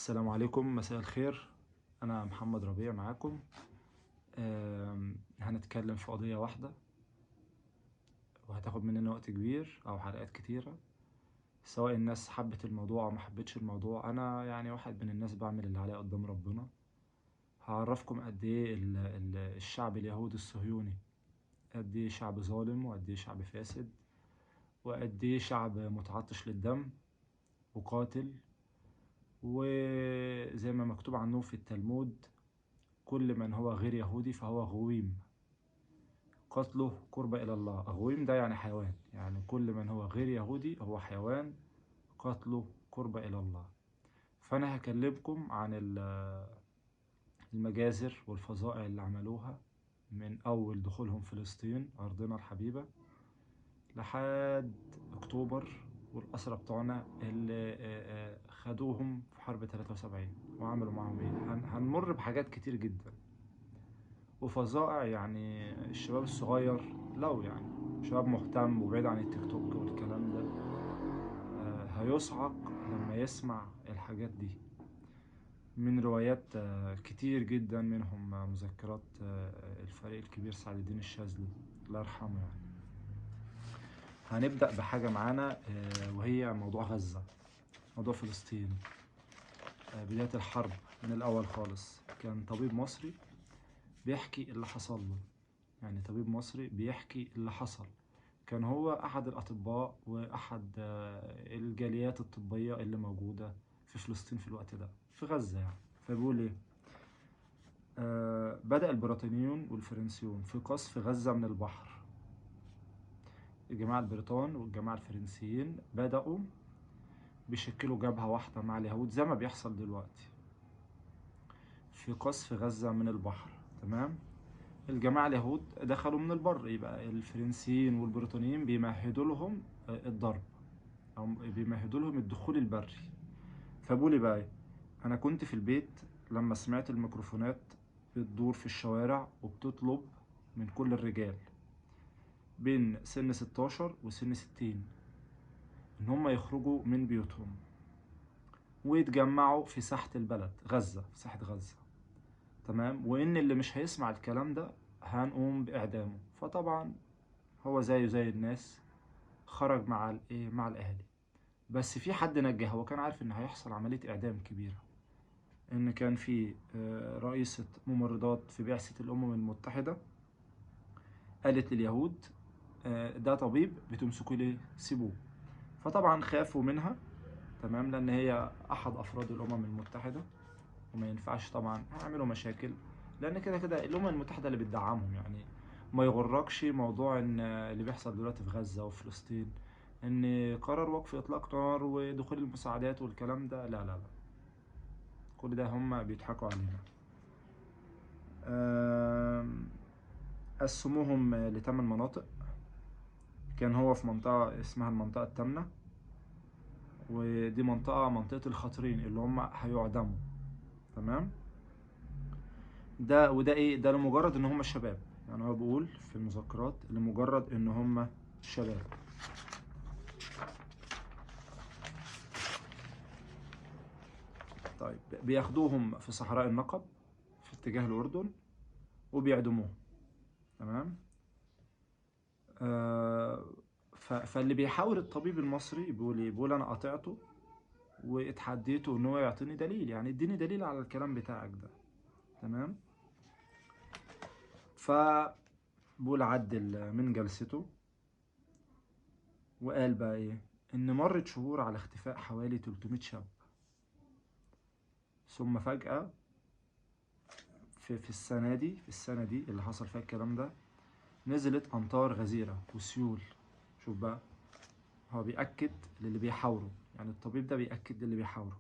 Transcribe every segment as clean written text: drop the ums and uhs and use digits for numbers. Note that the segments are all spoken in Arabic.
السلام عليكم، مساء الخير. أنا محمد ربيع معاكم. هنتكلم في قضية واحدة وهتاخد مننا وقت كبير أو حلقات كتيرة، سواء الناس حبت الموضوع أو ما حبتش الموضوع. أنا يعني واحد من الناس بعمل اللي عليه قدام ربنا. هعرفكم قد إيه الشعب اليهودي الصهيوني، قد إيه شعب ظالم، وقد إيه شعب فاسد، وقد إيه شعب متعطش للدم وقاتل. وزي ما مكتوب عنه في التلمود: كل من هو غير يهودي فهو غويم، قتله قربة إلى الله. غويم ده يعني حيوان، يعني كل من هو غير يهودي هو حيوان، قتله قربة إلى الله. فأنا هكلمكم عن المجازر والفظائع اللي عملوها من أول دخولهم فلسطين أرضنا الحبيبة لحد أكتوبر، والأسرى بتوعنا اللي خدوهم في حرب 73 وعملوا معهم إيه. هنمر بحاجات كتير جدا وفظائع. يعني الشباب الصغير، لو يعني شباب مهتم وبعيد عن التيك توك والكلام ده، هيصعق لما يسمع الحاجات دي من روايات كتير جدا، منهم مذكرات الفريق الكبير سعد الدين الشاذلي الله يرحمه. يعني هنبدأ بحاجة معانا وهي موضوع غزة، موضوع فلسطين. بداية الحرب من الأول خالص كان طبيب مصري بيحكي اللي حصل له. يعني طبيب مصري بيحكي اللي حصل، كان هو أحد الأطباء وأحد الجاليات الطبية اللي موجودة في فلسطين في الوقت ده، في غزة يعني. فبيقول إيه؟ بدأ البريطانيون والفرنسيون في قصف غزة من البحر. الجماعة البريطان والجماعة الفرنسيين بدأوا بيشكلوا جبهة واحدة مع اليهود زي ما بيحصل دلوقتي في قصف غزة من البحر. تمام؟ الجماعة اليهود دخلوا من البر، يبقى الفرنسيين والبريطانيين بيمهدوا لهم الضرب، أو بيمهدوا لهم الدخول البري. فبقولي بقى إيه؟ أنا كنت في البيت لما سمعت الميكروفونات بتدور في الشوارع وبتطلب من كل الرجال بين سن 16 وسن 60 إن هم يخرجوا من بيوتهم ويتجمعوا في ساحة البلد غزة، في ساحة غزة. تمام؟ وإن اللي مش هيسمع الكلام ده هنقوم بإعدامه. فطبعا هو زيه زي الناس، خرج مع مع الأهالي. بس في حد نجاه، هو كان عارف إن هيحصل عملية إعدام كبيرة. إن كان في رئيسة ممرضات في بعثة الأمم المتحدة قالت لليهود ده طبيب بتمسكوا ليه؟ سيبوه. فطبعا خافوا منها، تمام، لأن هي أحد أفراد الأمم المتحدة وما ينفعش طبعا هيعملوا مشاكل، لأن كده كده الأمم المتحدة اللي بتدعمهم. يعني ما يغركش موضوع إن اللي بيحصل دلوقتي في غزة وفلسطين إن قرار وقف إطلاق نار ودخول المساعدات والكلام ده، لا لا لا، كل ده هم بيضحكوا علينا. قسموهم لثمان مناطق. كان هو في منطقة اسمها المنطقة التامنة، ودي منطقة الخطرين اللي هم هيعدموا. تمام؟ وده ايه؟ ده لمجرد ان هم شباب. يعني هو بيقول في المذكرات لمجرد ان هم شباب. طيب بياخدوهم في صحراء النقب في اتجاه الأردن وبيعدموهم. تمام؟ فاللي بيحاول الطبيب المصري بيقول ايه؟ بيقول انا قاطعته واتحديته ان هو يعطيني دليل، يعني اديني دليل على الكلام بتاعك ده. تمام؟ فبقول عدل من جلسته وقال بقى ايه؟ ان مرت شهور على اختفاء حوالي 300 شاب، ثم فجأة في السنة دي اللي حصل فيها الكلام ده نزلت أمطار غزيرة وسيول. شوف بقى، هو بيأكد للي بيحاوروا، يعني الطبيب ده بيأكد للي بيحاوروا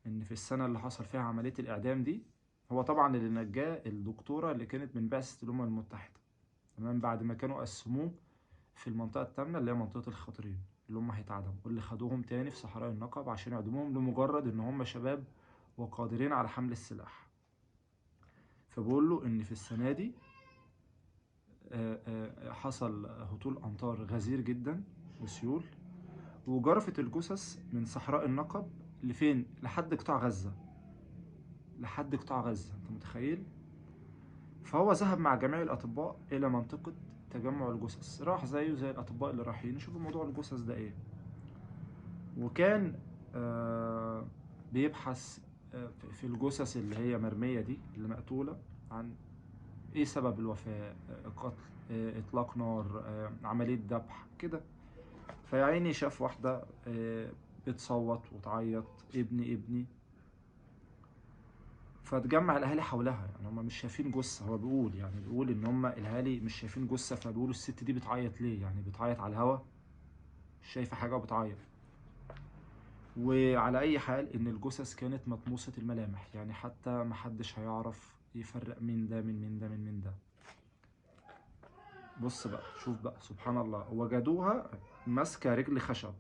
إن في السنة اللي حصل فيها عملية الإعدام دي، هو طبعا اللي نجاه الدكتورة اللي كانت من بعثة الأمم المتحدة. تمام؟ بعد ما كانوا قسموه في المنطقة التامنة اللي هي منطقة الخطرين اللي هم هيتعدموا، واللي خدوهم تاني في صحراء النقب عشان يعدموهم لمجرد إن هم شباب وقادرين على حمل السلاح. فبقول له إن في السنة دي حصل هطول أمطار غزير جدا وسيول، وجرفت الجثث من صحراء النقب لفين؟ لحد قطاع غزة، لحد قطاع غزة، انت متخيل؟ فهو ذهب مع جميع الأطباء إلى منطقة تجمع الجثث، راح زيه زي الأطباء اللي رايحين يشوفوا موضوع الجثث ده إيه. وكان بيبحث في الجثث اللي هي مرمية دي، اللي مقتولة، عن إيه سبب الوفاة، قتل، إطلاق نار، عملية ذبح كده. فيا عيني شاف واحدة بتصوت وتعيط، ابني ابني. فتجمع الاهالي حولها، يعني هم مش شايفين جثه، هو بيقول يعني بيقول ان هم الاهالي مش شايفين جثه، فبيقولوا الست دي بتعيط ليه؟ يعني بتعيط على الهوا، مش شايفه حاجه وبتعيط. وعلى اي حال ان الجثث كانت مطموسه الملامح، يعني حتى محدش هيعرف يفرق مين ده من مين ده من مين ده. بص بقى، شوف بقى سبحان الله، وجدوها ماسكه رجل خشب.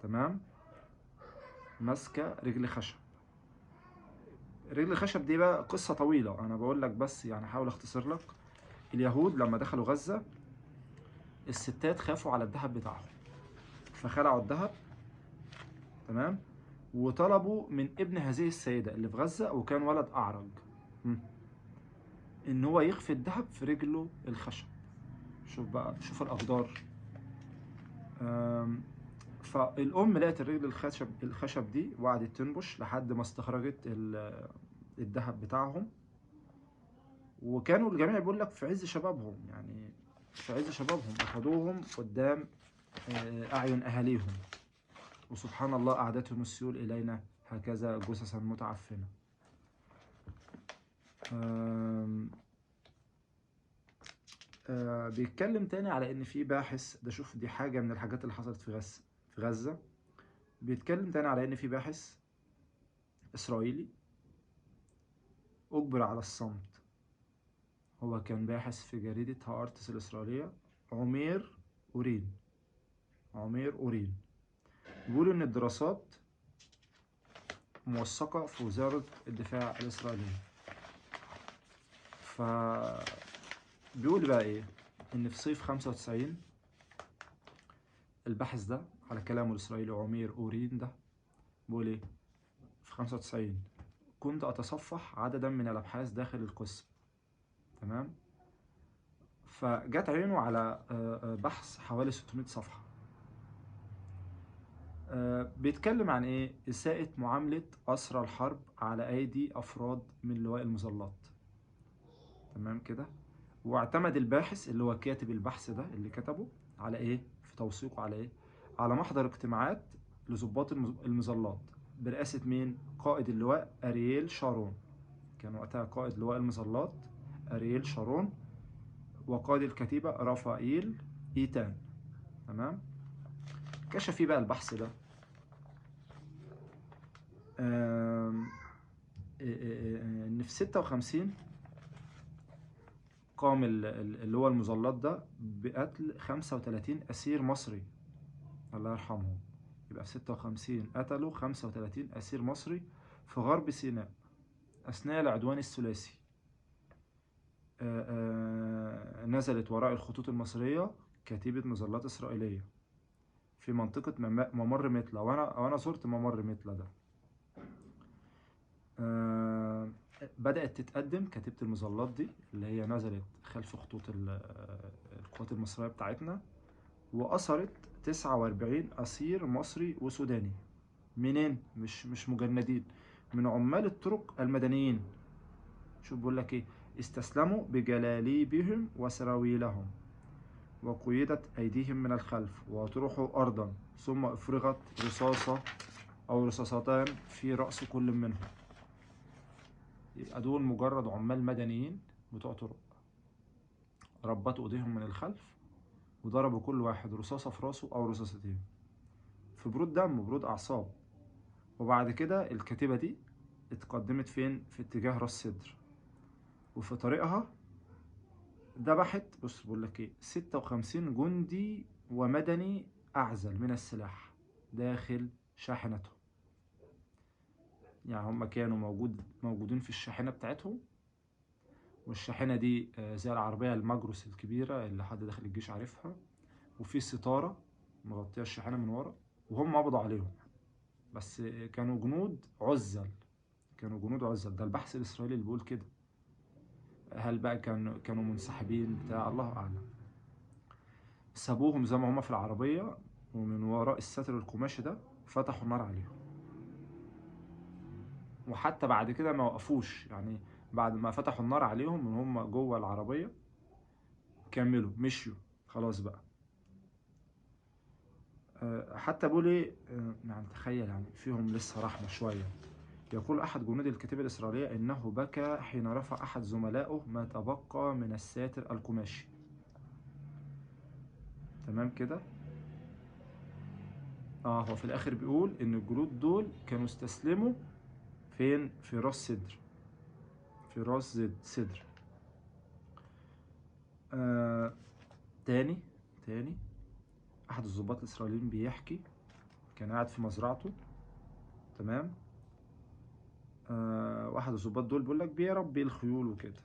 تمام، ماسكه رجل خشب. رجل الخشب دي بقى قصه طويله، انا بقول لك بس يعني حاول اختصر لك. اليهود لما دخلوا غزه، الستات خافوا على الذهب بتاعهم، فخلعوا الذهب. تمام، وطلبوا من ابن هذه السيدة اللي في غزة، وكان ولد أعرج، إن هو يخفي الذهب في رجله الخشب. شوف بقى، شوف الأقدار. فالأم لقت الرجل الخشب دي، وقعدت تنبش لحد ما استخرجت الذهب بتاعهم. وكانوا الجميع بيقول لك في عز شبابهم، يعني في عز شبابهم أخدوهم قدام أعين أهاليهم. وسبحان الله أعدتهم السيول إلينا هكذا جثثا متعفنة. بيتكلم تاني على إن في باحث، ده شوف دي حاجة من الحاجات اللي حصلت في غزة. بيتكلم تاني على إن في باحث إسرائيلي أجبر على الصمت. هو كان باحث في جريدة هآرتس الإسرائيلية، عمير أورين. عمير أورين بيقول إن الدراسات موثقة في وزارة الدفاع الإسرائيلية. بيقول بقى إيه؟ إن في صيف 95، الباحث ده على كلامه الإسرائيلي عمير أورين ده بيقول إيه؟ في 95 كنت أتصفح عددا من الأبحاث داخل القسم. تمام؟ فجت عينه على بحث حوالي 600 صفحة، بيتكلم عن إيه؟ إساءة معاملة أسرى الحرب على أيدي أفراد من لواء المظلات. تمام كده؟ واعتمد الباحث اللي هو كاتب البحث ده اللي كتبه على إيه؟ في توثيقه على إيه؟ على محضر اجتماعات لضباط المظلات برئاسة مين؟ قائد اللواء أرييل شارون. كان وقتها قائد لواء المظلات أرييل شارون، وقائد الكتيبة رافائيل إيتان. تمام؟ كشف فيه بقى البحث ده إن في 56 قام اللي هو المظلات ده بقتل 35 أسير مصري، الله يرحمهم. يبقى في 56 قتلوا 35 أسير مصري في غرب سيناء أثناء العدوان الثلاثي. نزلت وراء الخطوط المصرية كتيبة مظلات إسرائيلية في منطقة ممر متلا، وأنا زرت ممر متلا ده. بدأت تتقدم كتيبة المظلات دي اللي هي نزلت خلف خطوط القوات المصرية بتاعتنا، وأسرت 49 أسير مصري وسوداني. منين؟ مش مجندين، من عمال الطرق المدنيين. شوف بيقول لك ايه؟ استسلموا بجلاليبهم وسراويلهم، وقيدت أيديهم من الخلف، وطرحوا أرضا، ثم أفرغت رصاصة أو رصاصتان في رأس كل منهم. يبقى دول مجرد عمال مدنيين بتوع طرق، ربطوا ايديهم من الخلف وضربوا كل واحد رصاصة في راسه أو رصاصتين في برود دم وبرود أعصاب. وبعد كده الكتيبة دي اتقدمت فين؟ في اتجاه راس سدر، وفي طريقها ذبحت، بص بقول لك ايه، 56 جندي ومدني أعزل من السلاح داخل شاحنتهم. يعني هم كانوا موجودين في الشاحنة بتاعتهم، والشاحنة دي زي العربية المجروس الكبيرة اللي حد داخل الجيش عارفها، وفي ستارة مغطية الشاحنة من ورا، وهم قبضوا عليهم. بس كانوا جنود عزل، كانوا جنود عزل. ده البحث الإسرائيلي اللي بيقول كده. هل بقى كانوا منسحبين بتاع، الله أعلم. سابوهم زي ما هما في العربية، ومن وراء الستر القماشي ده فتحوا النار عليهم. وحتى بعد كده ما وقفوش، يعني بعد ما فتحوا النار عليهم من هما جوه العربية كملوا مشيوا خلاص بقى. حتى بيقول ايه، يعني تخيل، يعني فيهم لسه رحمة شوية. يقول أحد جنود الكتيبة الإسرائيلية إنه بكى حين رفع أحد زملائه ما تبقى من الساتر القماشي. تمام كده. هو في الآخر بيقول إن الجنود دول كانوا استسلموا فين؟ في راس سدر، في راس سدر. آه تاني تاني أحد الضباط الإسرائيليين بيحكي، كان قاعد في مزرعته. تمام. واحد الضباط دول بيقول لك بيربي الخيول وكده.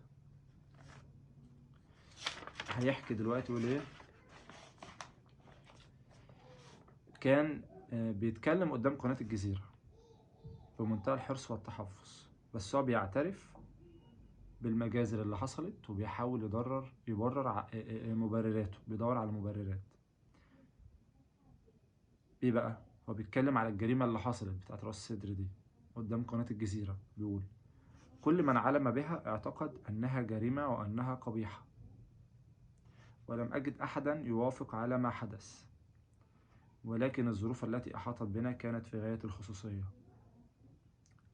هيحكي دلوقتي يقول ايه. كان بيتكلم قدام قناة الجزيرة بمنتهى الحرص والتحفظ، بس هو بيعترف بالمجازر اللي حصلت، وبيحاول يبرر مبرراته، بيدور على مبررات. ايه بقى؟ هو بيتكلم على الجريمة اللي حصلت بتاعت راس صدر دي قدام قناة الجزيرة. بيقول: كل من علم بها اعتقد أنها جريمة وأنها قبيحة، ولم أجد أحدا يوافق على ما حدث، ولكن الظروف التي أحاطت بنا كانت في غاية الخصوصية.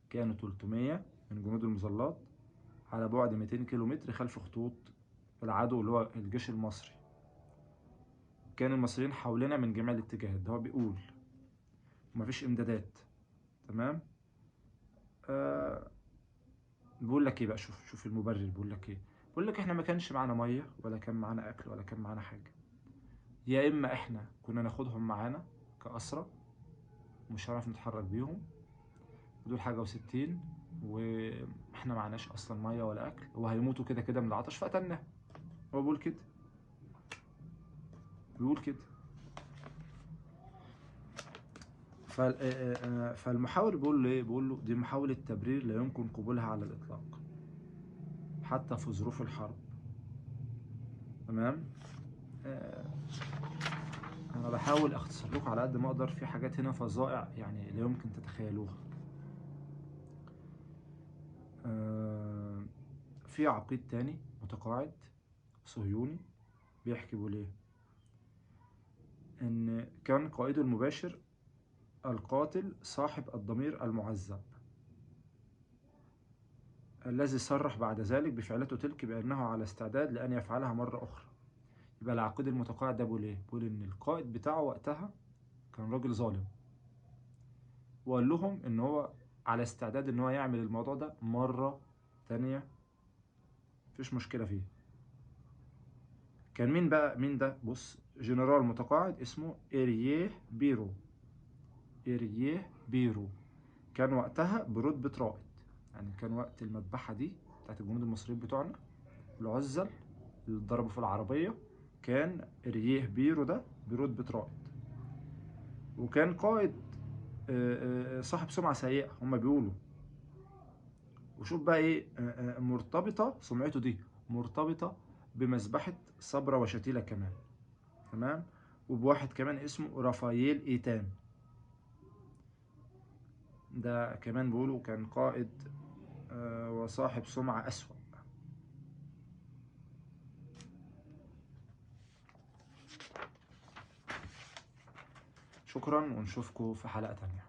كانوا 300 من جنود المظلات على بعد 200 كيلومتر خلف خطوط العدو اللي هو الجيش المصري. كان المصريين حولنا من جميع الاتجاهات. ده هو بيقول ومفيش امدادات. تمام. بيقول لك ايه بقى، شوف المبرر بيقول لك ايه. بيقول لك احنا ما كانش معانا ميه، ولا كان معانا اكل، ولا كان معانا حاجه. يا اما احنا كنا ناخدهم معانا كأسرى ومش هنعرف نتحرك بيهم، دول حاجه وستين، واحنا معناش اصلا ميه ولا اكل، وهيموتوا كده كده من العطش فقتلناه. هو بيقول كده، بيقول كده. فالمحاور بيقول له ايه، بيقول له دي محاولة تبرير لا يمكن قبولها على الإطلاق حتى في ظروف الحرب. تمام. أنا بحاول أختصر لكم على قد ما أقدر، في حاجات هنا فظائع يعني لا يمكن تتخيلوها. في عقيد تاني متقاعد صهيوني بيحكي بيقول ايه، إن كان قائده المباشر القاتل صاحب الضمير المعذب، الذي صرح بعد ذلك بفعلته تلك بأنه على استعداد لأن يفعلها مرة أخرى. يبقى العقيد المتقاعد ده بيقول ايه؟ بيقول إن القائد بتاعه وقتها كان راجل ظالم، وقال لهم إن هو على استعداد إن هو يعمل الموضوع ده مرة تانية، مفيش مشكلة فيه. كان مين بقى؟ مين ده؟ بص، جنرال متقاعد اسمه إيريه بيرو. إيريه بيرو كان وقتها برتبة رائد، يعني كان وقت المذبحة دي بتاعت الجنود المصريين بتوعنا العزل اللي اتضربوا في العربية، كان إيريه بيرو ده برتبة رائد، وكان قائد صاحب سمعة سيئة هما بيقولوا. وشوف بقى ايه، مرتبطة سمعته دي، مرتبطة بمذبحة صبرا وشتيلة كمان. تمام. وبواحد كمان اسمه رافائيل ايتان، ده كمان بيقولوا كان قائد وصاحب سمعة أسوأ. شكرا، ونشوفكم في حلقة تانية.